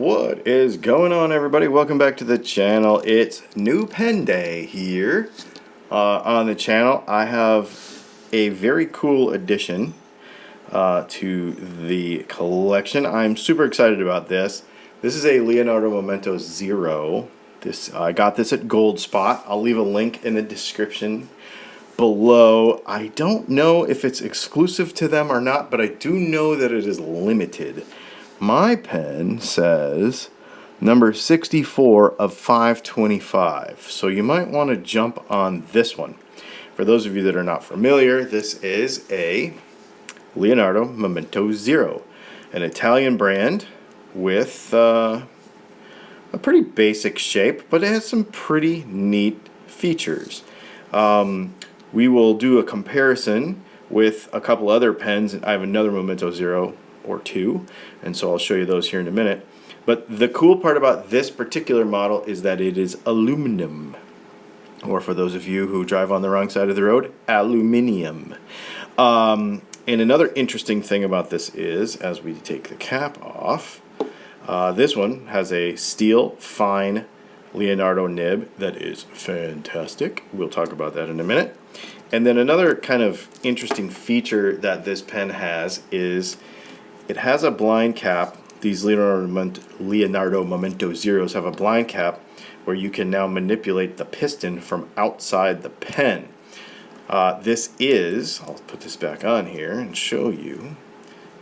What is going on, everybody? Welcome back to the channel. It's new pen day here on the channel. I have a very cool addition to the collection. I'm super excited about this. This is a Leonardo Momento Zero. I got this at Gold Spot. I'll leave a link in the description below. I don't know if it's exclusive to them or not, but I do know that it is limited. My pen says number 64 of 525, so you might want to jump on this one. For those of you that are not familiar, this is a Leonardo Momento Zero, an Italian brand with a pretty basic shape, but it has some pretty neat features. We will do a comparison with a couple other pens. I have another Momento Zero or two, and so I'll show you those here in a minute. But the cool part about this particular model is that it is aluminum, or for those of you who drive on the wrong side of the road, aluminium. And another interesting thing about this is, as we take the cap off, this one has a steel fine Leonardo nib that is fantastic. We'll talk about that in a minute. And then another kind of interesting feature that this pen has is it has a blind cap. These Leonardo Momento Zeros have a blind cap where you can now manipulate the piston from outside the pen. This is, I'll put this back on here and show you,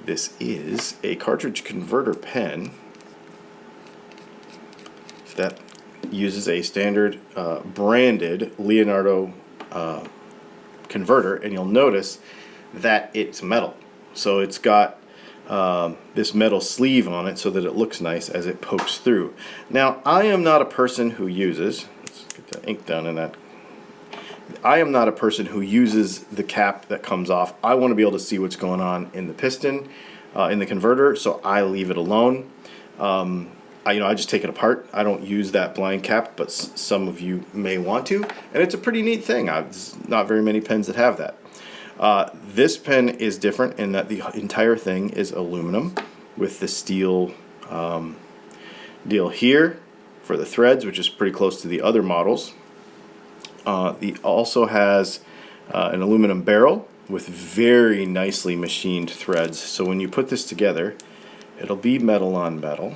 this is a cartridge converter pen that uses a standard branded Leonardo converter, and you'll notice that it's metal. So it's got this metal sleeve on it so that it looks nice as it pokes through. Now, I am not a person who uses, let's get the ink down in that. I am not a person who uses the cap that comes off. I want to be able to see what's going on in the piston, in the converter, so I leave it alone. I just take it apart. I don't use that blind cap, but some of you may want to, and it's a pretty neat thing. There's not very many pens that have that. This pen is different in that the entire thing is aluminum with the steel deal here for the threads, which is pretty close to the other models. It also has an aluminum barrel with very nicely machined threads. So when you put this together, it'll be metal on metal,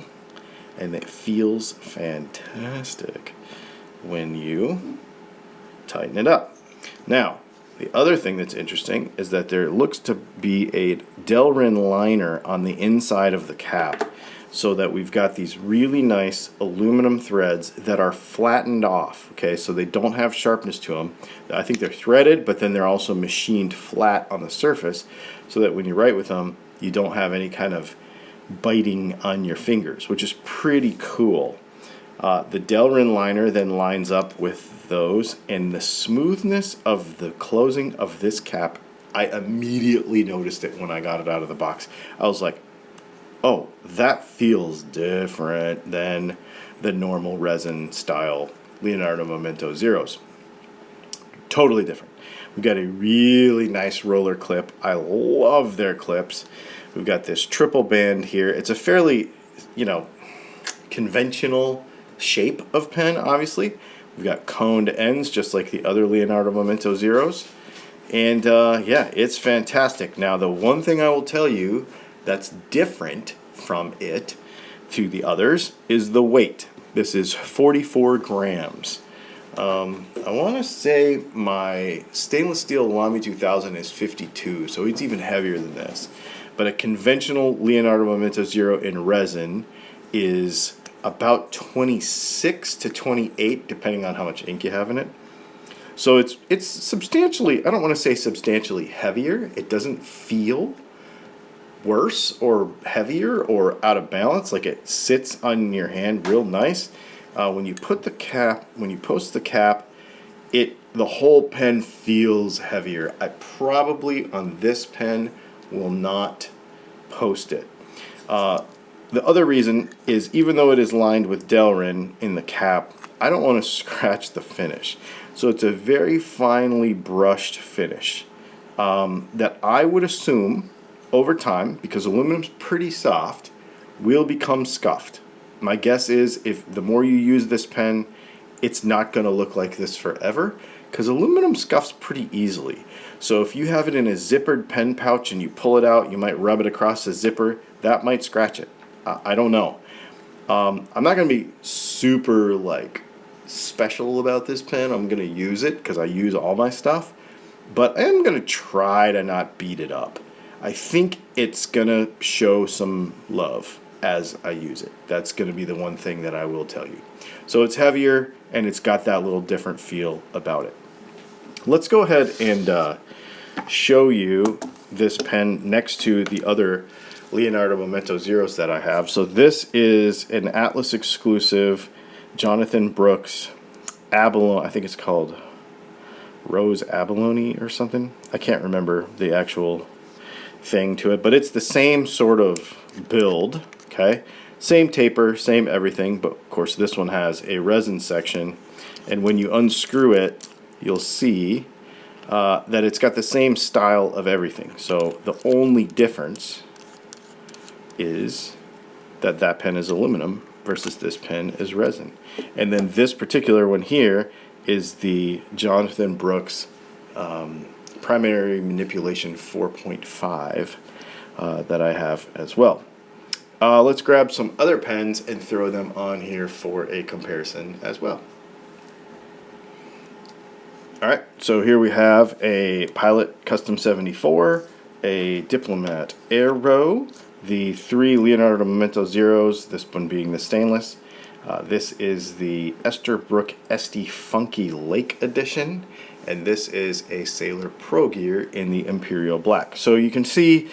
and it feels fantastic when you tighten it up. Now, the other thing that's interesting is that there looks to be a Delrin liner on the inside of the cap, so that we've got these really nice aluminum threads that are flattened off, okay, so they don't have sharpness to them. I think they're threaded, but then they're also machined flat on the surface, so that when you write with them, you don't have any kind of biting on your fingers, which is pretty cool. The Delrin liner then lines up with those, and the smoothness of the closing of this cap, I immediately noticed it when I got it out of the box. I was like, oh, that feels different than the normal resin style Leonardo Momento Zeros. Totally different. We've got a really nice roller clip. I love their clips. We've got this triple band here. It's a fairly, conventional shape of pen, obviously. We've got coned ends, just like the other Leonardo Momento Zeros. And yeah, it's fantastic. Now, the one thing I will tell you that's different from it to the others is the weight. This is 44 grams. I want to say my stainless steel Lamy 2000 is 52, so it's even heavier than this. But a conventional Leonardo Momento Zero in resin is about 26 to 28, depending on how much ink you have in it. So it's substantially, I don't want to say substantially heavier. It doesn't feel worse or heavier or out of balance. Like, it sits on your hand real nice. When you put the cap, when you post the cap, the whole pen feels heavier. I probably on this pen will not post it. The other reason is, even though it is lined with Delrin in the cap, I don't want to scratch the finish. So it's a very finely brushed finish that I would assume over time, because aluminum's pretty soft, will become scuffed. My guess is if the more you use this pen, it's not going to look like this forever, because aluminum scuffs pretty easily. So if you have it in a zippered pen pouch and you pull it out, you might rub it across the zipper. That might scratch it. I don't know. I'm not going to be super like special about this pen. I'm going to use it because I use all my stuff, but I am going to try to not beat it up. I think it's going to show some love as I use it. That's going to be the one thing that I will tell you. So it's heavier and it's got that little different feel about it. Let's go ahead and show you this pen next to the other Leonardo Momento Zeros that I have. So this is an Atlas exclusive Jonathan Brooks abalone. I think it's called Rose Abalone or something. I can't remember the actual thing to it, but it's the same sort of build. Okay, same taper, same everything, but of course this one has a resin section, and when you unscrew it, you'll see that it's got the same style of everything. So the only difference is that that pen is aluminum versus this pen is resin. And then this particular one here is the Jonathan Brooks Primary Manipulation 4.5 that I have as well. Let's grab some other pens and throw them on here for a comparison as well. Alright, so here we have a Pilot Custom 74, a Diplomat Aero, the 3 Leonardo Momento Zeros, this one being the stainless. This is the Esterbrook SD Funky Lake Edition, and this is a Sailor Pro Gear in the Imperial Black. So you can see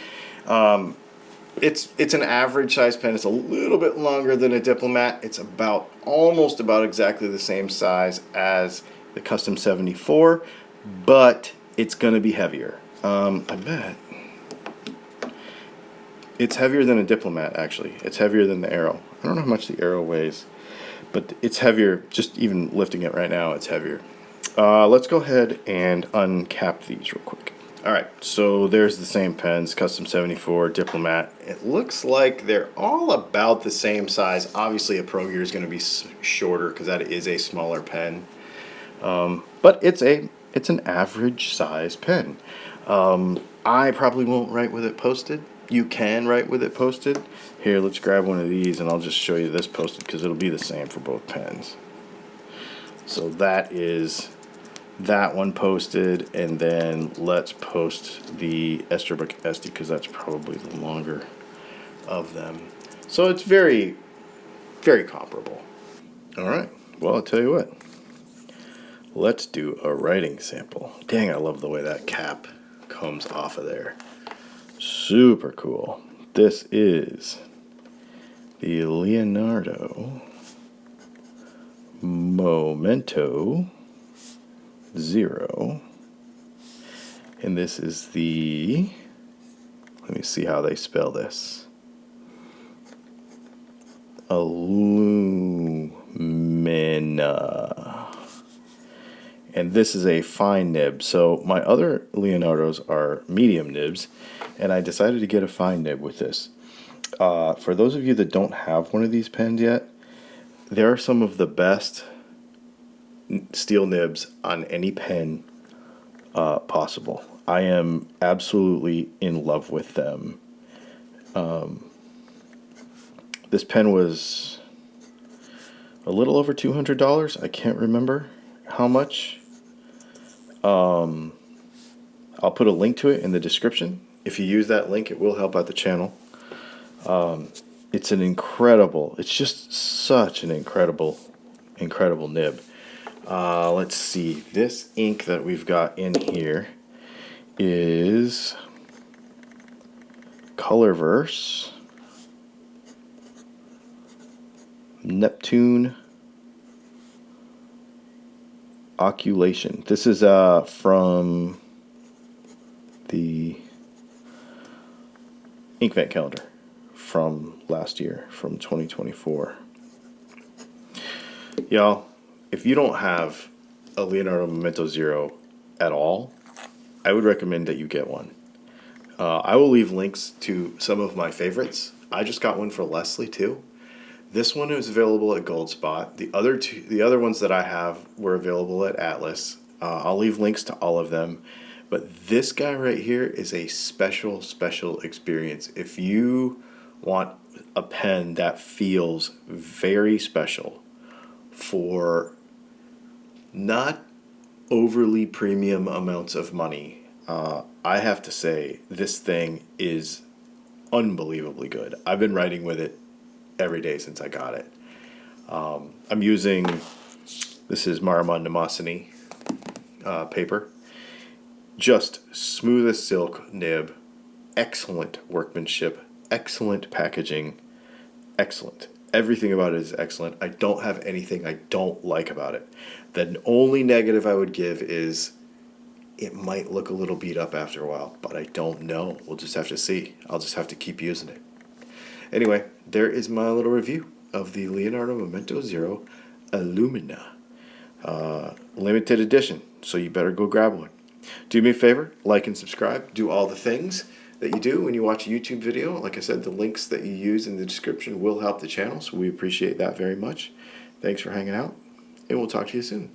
it's an average size pen. It's a little bit longer than a Diplomat. It's almost about exactly the same size as the Custom 74, but it's going to be heavier. I bet. It's heavier than a Diplomat, actually. It's heavier than the Aero. I don't know how much the Aero weighs, but it's heavier. Just even lifting it right now, it's heavier. Let's go ahead and uncap these real quick. Alright, so there's the same pens, Custom 74, Diplomat. It looks like they're all about the same size. Obviously a Pro Gear is going to be shorter because that is a smaller pen. But it's an average size pen. I probably won't write with it posted. You can write with it posted. Here, let's grab one of these and I'll just show you this posted because it'll be the same for both pens. So that is that one posted, and then let's post the Esterbrook SD because that's probably the longer of them. So it's very, very comparable. Alright, well I'll tell you what. Let's do a writing sample. Dang, I love the way that cap comes off of there. Super cool. This is the Leonardo Momento Zero. And this is the, let me see how they spell this. Alumina. And this is a fine nib. So my other Leonardos are medium nibs, and I decided to get a fine nib with this. For those of you that don't have one of these pens yet, there are some of the best steel nibs on any pen possible. I am absolutely in love with them. This pen was a little over $200. I can't remember how much. I'll put a link to it in the description. If you use that link, it will help out the channel. It's an incredible, it's just such an incredible nib. Let's see, this ink that we've got in here is Colorverse Neptune Oculation. This is from the Inkvent calendar from last year, from 2024. Y'all, if you don't have a Leonardo Momento Zero at all, I would recommend that you get one. I will leave links to some of my favorites. I just got one for Leslie too. This one is available at Gold Spot. The other ones that I have were available at Atlas. I'll leave links to all of them. But this guy right here is a special, special experience. If you want a pen that feels very special for not overly premium amounts of money, I have to say this thing is unbelievably good. I've been writing with it every day since I got it. I'm using, this is Marimon Nemosini paper. Just smooth as silk nib, excellent workmanship, excellent packaging, excellent. Everything about it is excellent. I don't have anything I don't like about it. The only negative I would give is it might look a little beat up after a while, but I don't know. We'll just have to see. I'll just have to keep using it. Anyway, there is my little review of the Leonardo Momento Zero Alumina. Limited edition, so you better go grab one. Do me a favor, like and subscribe. Do all the things that you do when you watch a YouTube video. Like I said, the links that you use in the description will help the channel, so we appreciate that very much. Thanks for hanging out, and we'll talk to you soon.